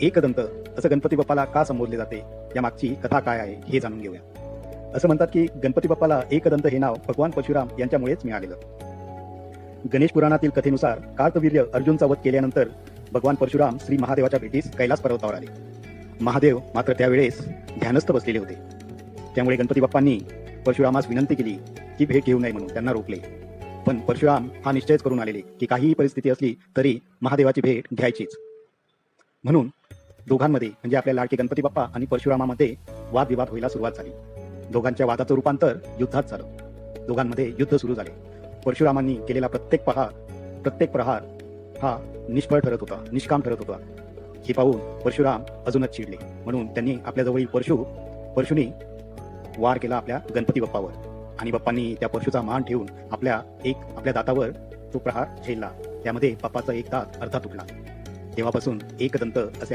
एकदंत असं गणपती बाप्पाला का संबोधले जाते, या मागची कथा काय आहे हे जाणून घेऊया. असं म्हणतात की गणपती बाप्पाला एकदंत हे नाव भगवान परशुराम यांच्यामुळेच मिळालेलं. गणेश पुराणातील कथेनुसार कार्तवीर्य अर्जुनचा वध केल्यानंतर भगवान परशुराम श्री महादेवाच्या भेटीस कैलास पर्वतावर आले. महादेव मात्र त्यावेळेस ध्यानस्थ बसलेले होते. त्यामुळे गणपती बाप्पांनी परशुरामास विनंती केली की भेट घेऊ नये म्हणून त्यांना रोखले. पण परशुराम हा निश्चयच करून आलेले की काहीही परिस्थिती असली तरी महादेवाची भेट घ्यायचीच. म्हणून दोघांमध्ये म्हणजे आपल्या लाडके गणपती बाप्पा आणि परशुरामामध्ये वादविवाद व्हायला सुरुवात झाली. दोघांच्या वादाचं रूपांतर युद्धात झालं. दोघांमध्ये युद्ध सुरू झाले. परशुरामांनी केलेला प्रत्येक प्रहार हा निष्फळ ठरत होता, निष्काम ठरत होता. हे पाहून परशुराम अजूनच चिडले. म्हणून त्यांनी आपल्याजवळील परशुनी वार केला आपल्या गणपती बाप्पावर. आणि बाप्पांनी त्या परशुचा मान ठेवून आपल्या दातावर तो प्रहार झेलला. त्यामध्ये बाप्पाचा एक दात अर्धा तुटला. तेव्हापासून एकदंत असे